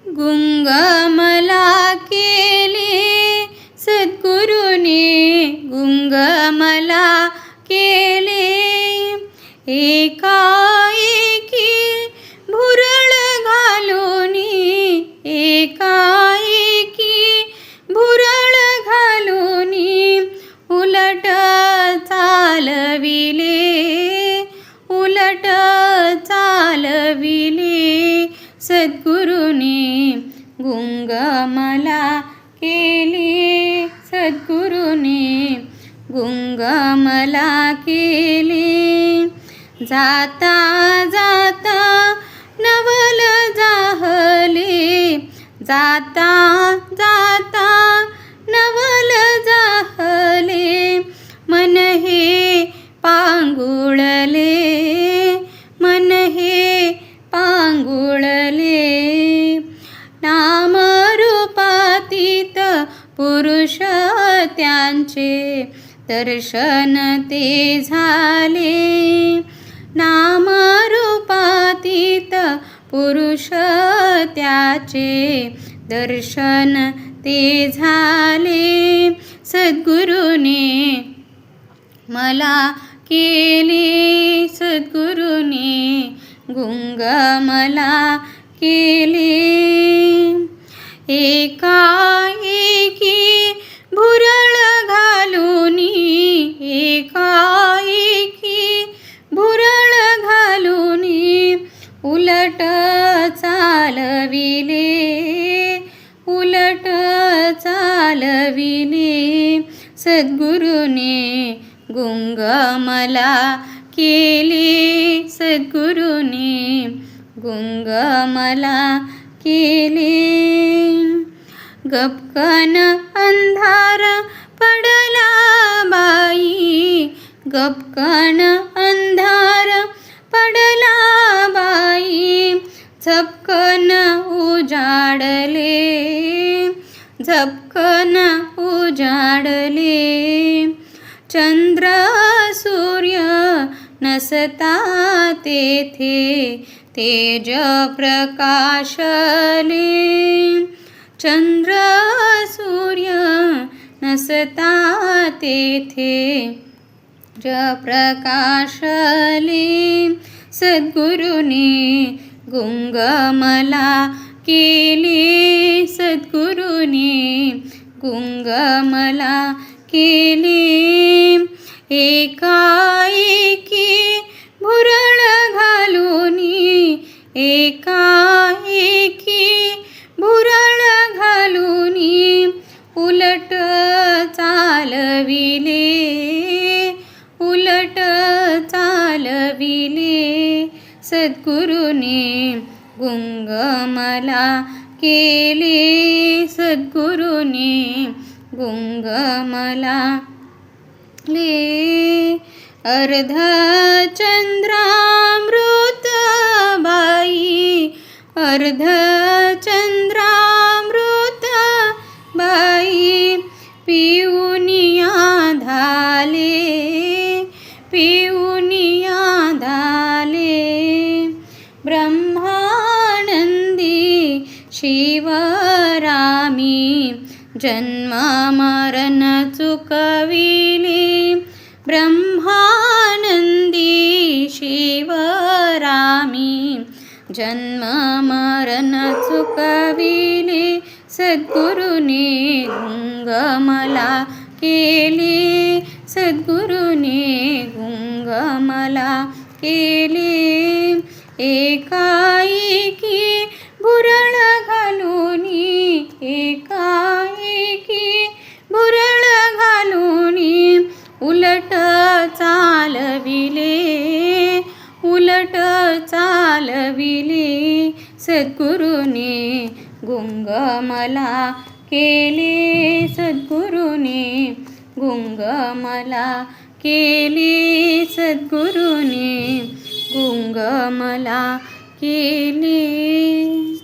गुंग मला केले सद्गुरूने, गुंग मला केले. एकाएकी भुरळ घालूनी, एकाएकी भुरळ घालूनी उलट चालविले, उलट चालविले सद्गुरूने. गुंग मला केले सद्गुरूने, गुंग मला केले. जाता जाता नवल जाहले, जाता जाता नवल जाहले. मन हे पांगुळले, मन हे पांगुळले. नामरूपातीत पुरुष त्यांचे दर्शन ते झाले. नामरूपातीत पुरुष त्याचे दर्शन ते झाले. सद्गुरूने मला केले, सद्गुरूने गुंग मला केले. एकाएकी भुरळ घालूनी, एकाएकी भुरळ घालूनी उलट चालविले, उलट चालविले सद्गुरूने. गुंग मला केले सद्गुरूने, गुंग मला केले. गपकन अंधार पडला बाई, गपकन अंधार पडला बाई. झपकन उजाडले, झपकन उजाडले. चंद्र सूर्य नसता तेथे तेज प्रकाशले. चंद्र सूर्य नसता तेथे तेज प्रकाशले. सद्गुरूने गुंग मला केले, सद्गुरूने गुंग मला केले. एकाएकी भुरळ घालूनी, एकाएकी भुरळ घालूनी उलट चालविले, उलट चालविले सद्गुरूने. गुंग मला केले सद्गुरूने, गुंग मला केले. अर्धचंद्रामृत बाई, अर्धचंद्रामृत बाई. पिऊनिया धाले, पिऊनिया धाले. ब्रह्मानंदी शिवरामी जन्म मरण चुकविले. ब्रह्मानंदी शिवरामी जन्म मरण चुकविले. सद्गुरूने गुंग मला केले, सद्गुरूने गुंग मला केले. एकाएकी भुरळ घालूनी, एकाएकी भुरळ घालूनी उलट चालविले, उलट चालविले सद्गुरूने. गुंग मला केले सद्गुरूने, गुंग मला केले सद्गुरूने, गुंग मला केले.